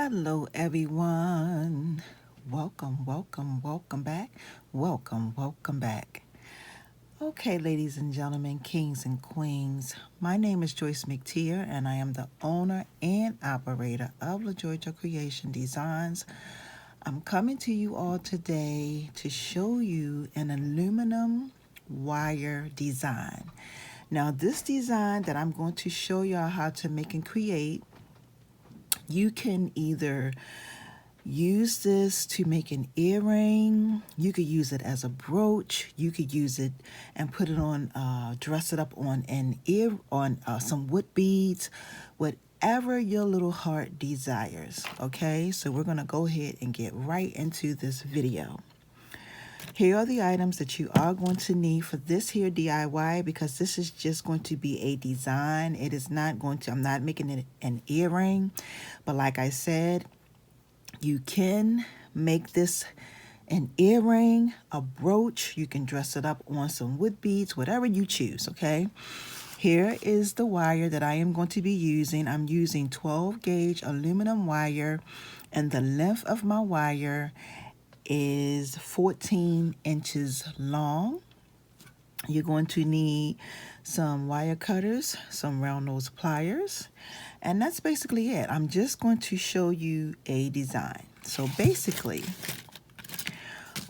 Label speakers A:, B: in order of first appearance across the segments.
A: Hello, everyone. Welcome, welcome, welcome back. Welcome, welcome back. Okay, ladies and gentlemen, kings and queens, my name is Joyce McTeer, and I am the owner and operator of Lajoytra Creation Designs. I'm coming to you all today to show you an aluminum wire design. Now, this design that I'm going to show y'all how to make and create, you can either use this to make an earring. You could use it as a brooch. You could use it and put it on, dress it up on some wood beads, whatever your little heart desires. Okay, so we're gonna go ahead and get right into this video. Here are the items that you are going to need for this here DIY, because this is just going to be a design. It is not going to, I'm not making it an earring, but like I said, you can make this an earring, a brooch. You can dress it up on some wood beads, whatever you choose, okay? Here is the wire that I am going to be using. I'm using 12 gauge aluminum wire, and the length of my wire is 14 inches long. You're going to need some wire cutters, some round nose pliers, and that's basically it. I'm just going to show you a design. So basically,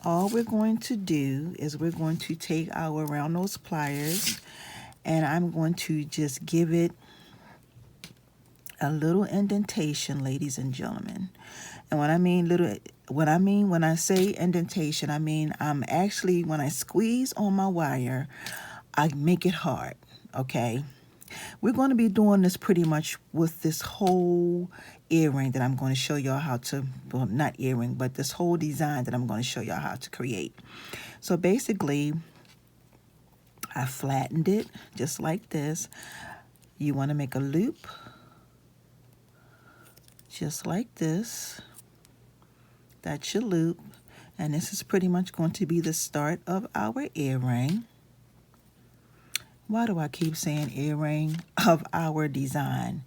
A: all we're going to do is we're going to take our round nose pliers, and I'm going to just give it a little indentation, ladies and gentlemen. And when I say indentation, I mean I'm actually, when I squeeze on my wire, I make it hard, okay? We're going to be doing this pretty much with this whole earring that I'm going to show y'all how to, well, not earring, but this whole design that I'm going to show y'all how to create. So basically, I flattened it just like this. You want to make a loop just like this. That's your loop, and this is pretty much going to be the start of our earring. Why do I keep saying earring? Of our design.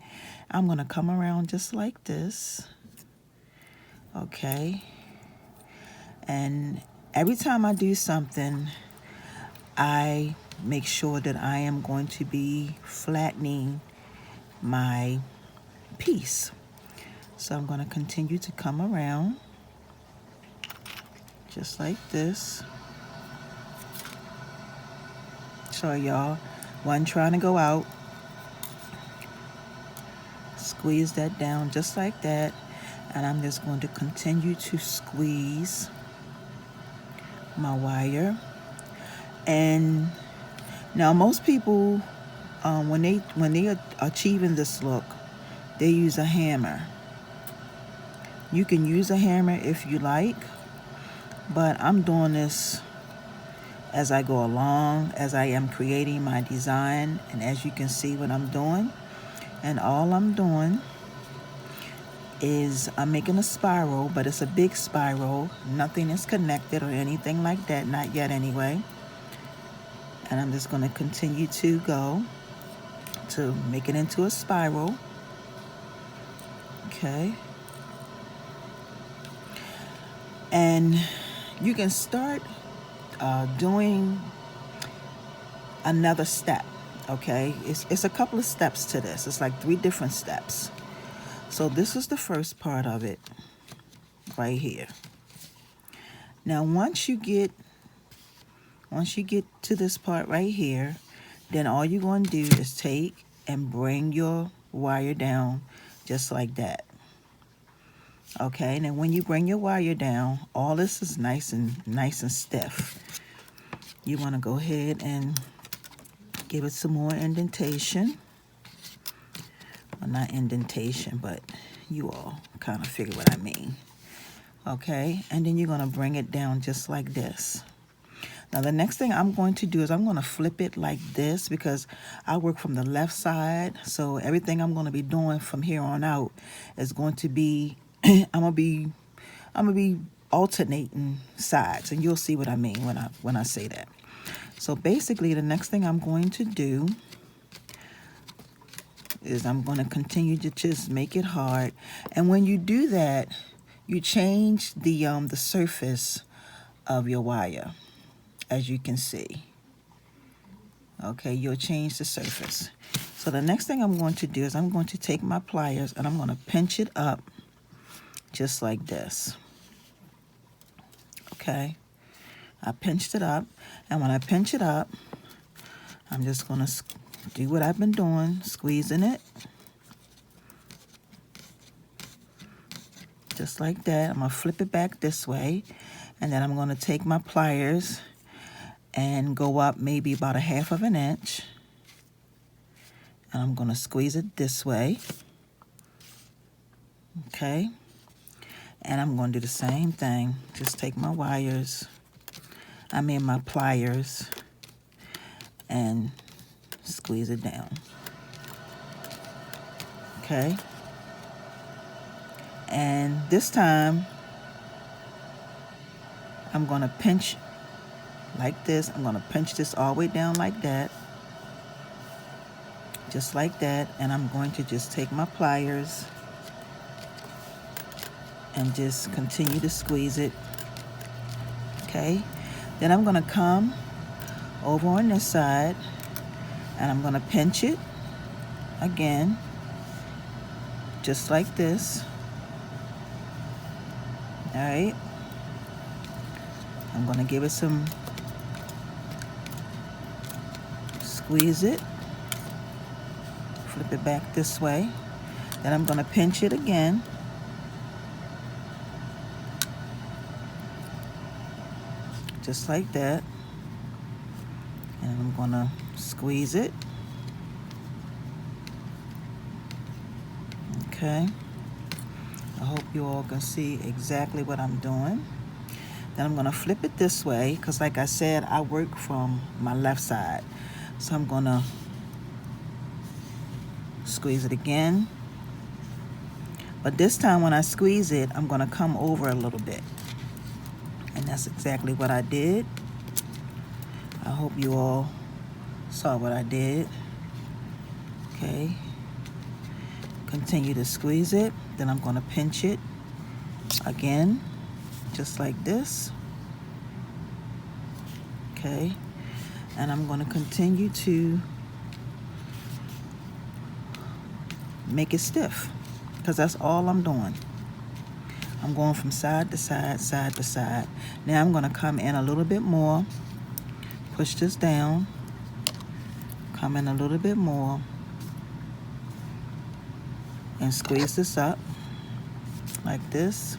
A: I'm going to come around just like this, okay? And every time I do something, I make sure that I am going to be flattening my piece. So I'm going to continue to come around just like this. Sorry, y'all. One trying to go out. Squeeze that down just like that. And I'm just going to continue to squeeze my wire. And now most people, when they are achieving this look, they use a hammer. You can use a hammer if you like, but I'm doing this as I go along, as I am creating my design, and as you can see what I'm doing. And all I'm doing is I'm making a spiral, but it's a big spiral. Nothing is connected or anything like that, not yet anyway. And I'm just going to continue to go to make it into a spiral. Okay. And you can start doing another step, okay? It's a couple of steps to this. It's like 3 different steps. So this is the first part of it right here. Now once you get to this part right here, then all you're going to do is take and bring your wire down just like that. Okay, and then when you bring your wire down, all this is nice and stiff. You want to go ahead and give it some more indentation. Well, not indentation, but you all kind of figure what I mean. Okay, and then you're going to bring it down just like this. Now the next thing I'm going to do is I'm going to flip it like this, because I work from the left side. So everything I'm going to be doing from here on out is going to be I'm gonna be alternating sides, and you'll see what I mean when I say that. So basically, the next thing I'm going to do is I'm going to continue to just make it hard. And when you do that, you change the surface of your wire, as you can see. Okay, you'll change the surface. So the next thing I'm going to do is I'm going to take my pliers and I'm going to pinch it up just like this. Okay, I pinched it up, and when I pinch it up, I'm just going to do what I've been doing, squeezing it just like that. I'm going to flip it back this way, and then I'm going to take my pliers and go up maybe about 1/2 of an inch, and I'm going to squeeze it this way. Okay, and I'm going to do the same thing. Just take my my pliers, and squeeze it down. Okay, and this time I'm going to pinch like this. I'm going to pinch this all the way down like that, just like that, and I'm going to just take my pliers and just continue to squeeze it. Okay, then I'm going to come over on this side and I'm going to pinch it again, just like this. All right, I'm going to give it some, squeeze it, flip it back this way, then I'm going to pinch it again, just like that, and I'm going to squeeze it. Okay, I hope you all can see exactly what I'm doing. Then I'm going to flip it this way, because like I said, I work from my left side. So I'm going to squeeze it again. But this time when I squeeze it, I'm going to come over a little bit. And that's exactly what I did. I hope you all saw what I did. Okay. Continue to squeeze it. Then I'm going to pinch it again, just like this. Okay. And I'm going to continue to make it stiff, because that's all I'm doing. I'm going from side to side, side to side. Now I'm going to come in a little bit more, push this down, come in a little bit more, and squeeze this up like this.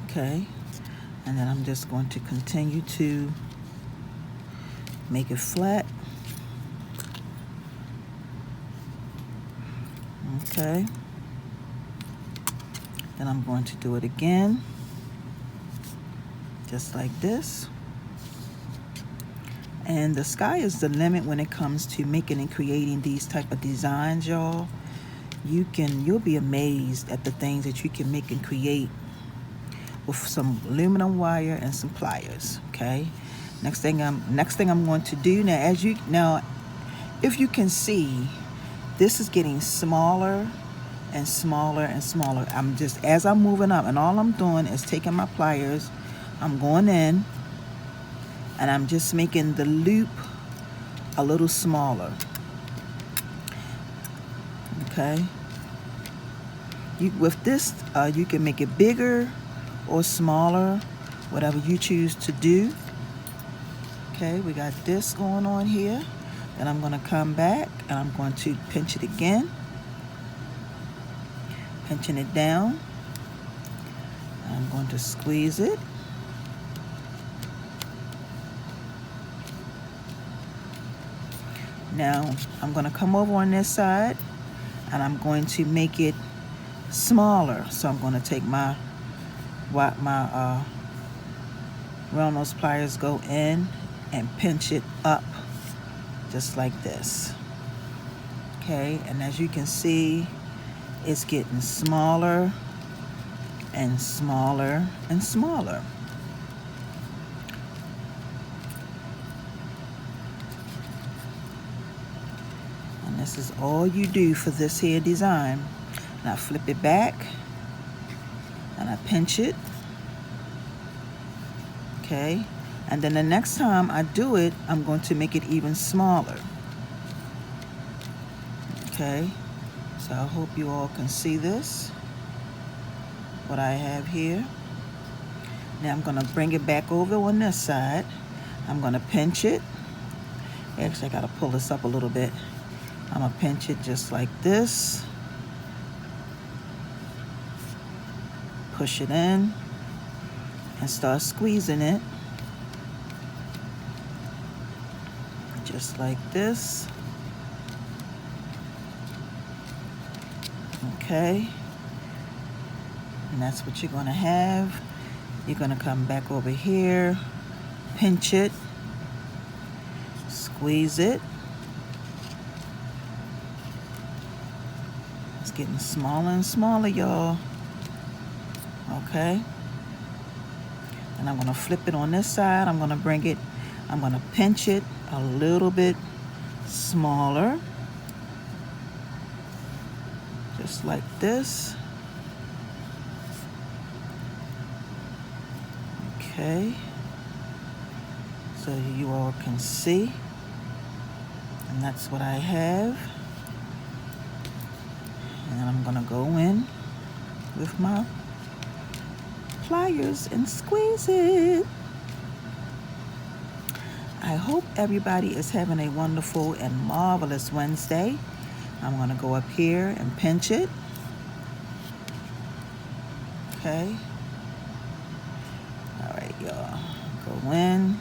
A: Okay, and then I'm just going to continue to make it flat. Okay, then I'm going to do it again, just like this. And the sky is the limit when it comes to making and creating these type of designs, y'all. You'll be amazed at the things that you can make and create with some aluminum wire and some pliers. Okay, next thing I'm going to do now, if you can see, this is getting smaller and smaller and smaller. As I'm moving up, and all I'm doing is taking my pliers, I'm going in, and I'm just making the loop a little smaller. Okay, with this, you can make it bigger or smaller, whatever you choose to do. Okay, we got this going on here. Then I'm going to come back and I'm going to pinch it again, pinching it down. I'm going to squeeze it. Now I'm going to come over on this side and I'm going to make it smaller. So I'm going to take my round nose pliers, go in and pinch it up just like this. Okay, and as you can see, it's getting smaller and smaller and smaller. This is all you do for this here design. Now flip it back and I pinch it. Okay, and then the next time I do it, I'm going to make it even smaller. Okay, so I hope you all can see this, what I have here. Now I'm going to bring it back over on this side. I'm going to pinch it. Actually, I got to pull this up a little bit. I'm going to pinch it just like this. Push it in and start squeezing it. Just like this. Okay. And that's what you're going to have. You're going to come back over here, pinch it, squeeze it. It's getting smaller and smaller, y'all. Okay. And I'm going to flip it on this side. I'm going to pinch it a little bit smaller. Just like this. Okay. So you all can see. And that's what I have. And I'm going to go in with my pliers and squeeze it. I hope everybody is having a wonderful and marvelous Wednesday. I'm going to go up here and pinch it. Okay. All right, y'all. Go in.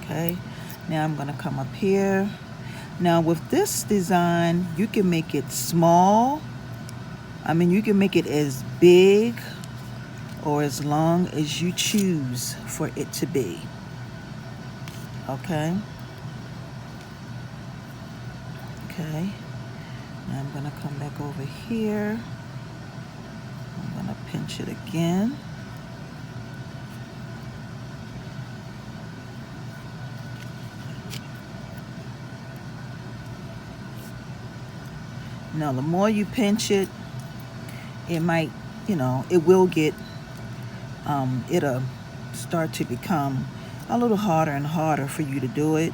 A: Okay. Now I'm going to come up here. Now with this design, you can make it small. You can make it as big or as long as you choose for it to be. Okay. Okay. Now I'm going to come back over here. I'm going to pinch it again. Now the more you pinch it, it might, it will get, it'll start to become a little harder and harder for you to do it,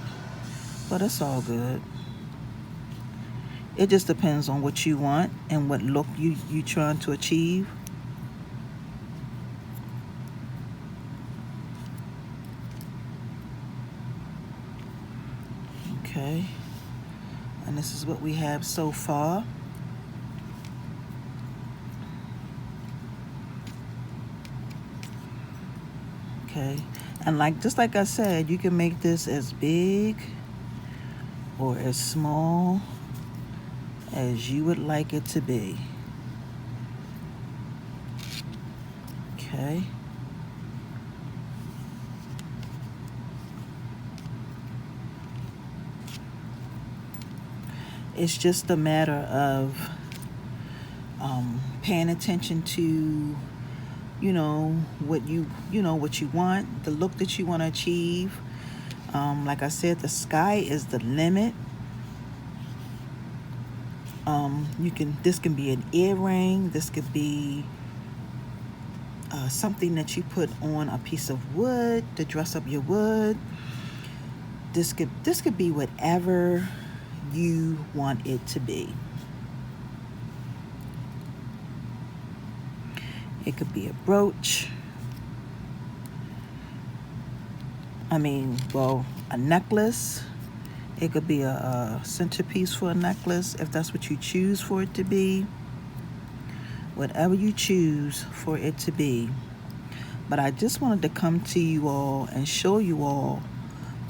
A: but it's all good. It just depends on what you want and what look you trying to achieve. Okay, and this is what we have so far. Okay, and just like I said, you can make this as big or as small as you would like it to be. Okay. It's just a matter of paying attention to what you want, the look that you want to achieve. Like I said, the sky is the limit. This can be an earring. This could be something that you put on a piece of wood to dress up your wood. This could be whatever you want it to be. It could be a brooch. A necklace. It could be a centerpiece for a necklace if that's what you choose for it to be. Whatever you choose for it to be. But I just wanted to come to you all and show you all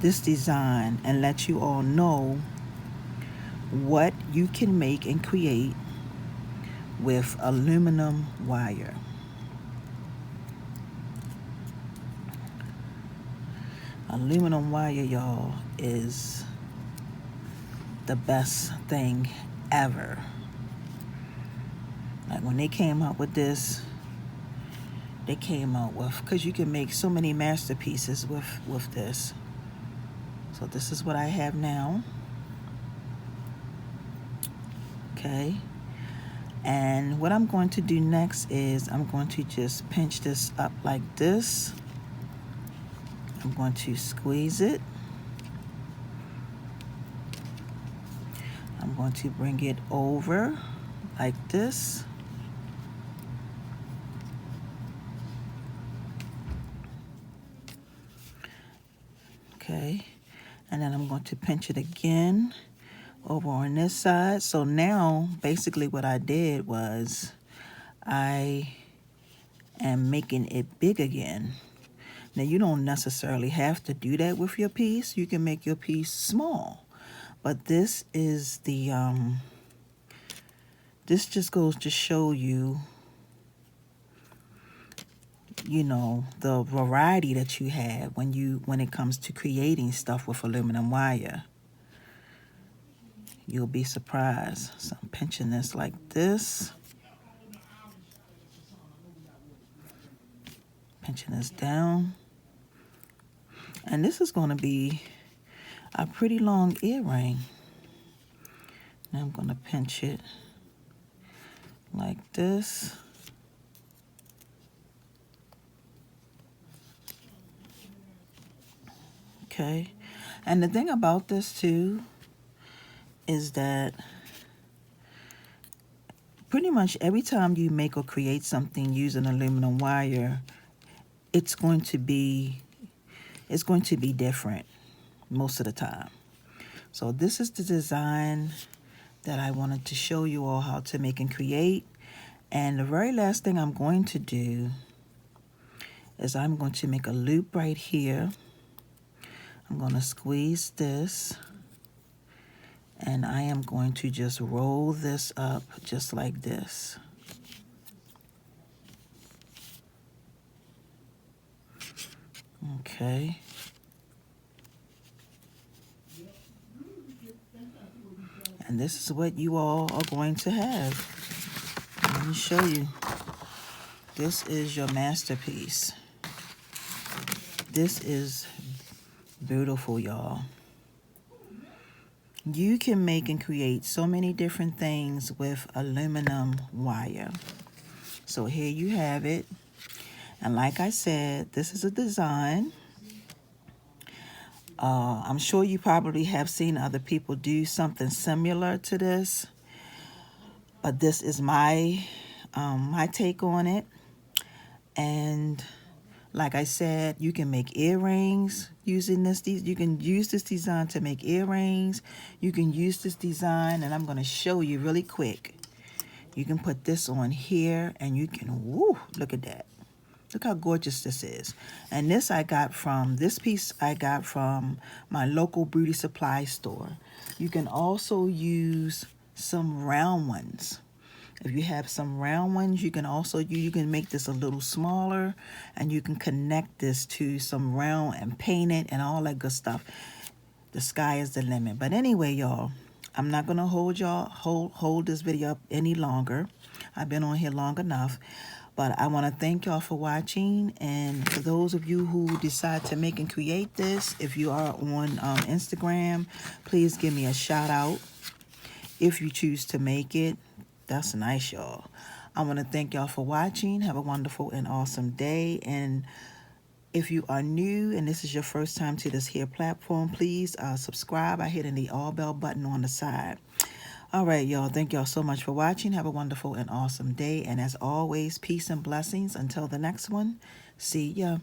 A: this design and let you all know what you can make and create with aluminum wire. Aluminum wire, y'all, is the best thing ever. Like when they came out with this, because you can make so many masterpieces with this. So this is what I have now. Okay. And what I'm going to do next is I'm going to just pinch this up like this. I'm going to squeeze it. I'm going to bring it over like this. Okay. And then I'm going to pinch it again over on this side. So now basically what I did was I am making it big again. Now you don't necessarily have to do that with your piece. You can make your piece small. But this is the this just goes to show you, you know, the variety that you have when it comes to creating stuff with aluminum wire. You'll be surprised. So I'm pinching this like this. Pinching this down. And this is going to be a pretty long earring. Now I'm going to pinch it like this. Okay. And the thing about this too is that pretty much every time you make or create something using aluminum wire, it's going to be different most of the time. So this is the design that I wanted to show you all how to make and create. And the very last thing I'm going to do is I'm going to make a loop right here. I'm going to squeeze this. And I am going to just roll this up just like this. Okay. And this is what you all are going to have. Let me show you. This is your masterpiece. This is beautiful, y'all. You can make and create so many different things with aluminum wire. So here you have it. And like I said, this is a design. I'm sure you probably have seen other people do something similar to this. But this is my take on it. And like I said, you can make earrings using this. You can use this design to make earrings. You can use this design, and I'm going to show you really quick. You can put this on here, and you can, woo, look at that. Look how gorgeous this is. And this piece I got from my local beauty supply store. You can also use some round ones. If you have some round ones, you can also you can make this a little smaller, and you can connect this to some round and paint it and all that good stuff. The sky is the limit. But anyway, y'all, I'm not gonna hold this video up any longer. I've been on here long enough. But I want to thank y'all for watching, and for those of you who decide to make and create this, if you are on Instagram, please give me a shout out if you choose to make it. That's nice, y'all. I want to thank y'all for watching. Have a wonderful and awesome day. And if you are new and this is your first time to this here platform, please subscribe by hitting the all bell button on the side. All right, y'all. Thank y'all so much for watching. Have a wonderful and awesome day. And as always, peace and blessings. Until the next one, see ya.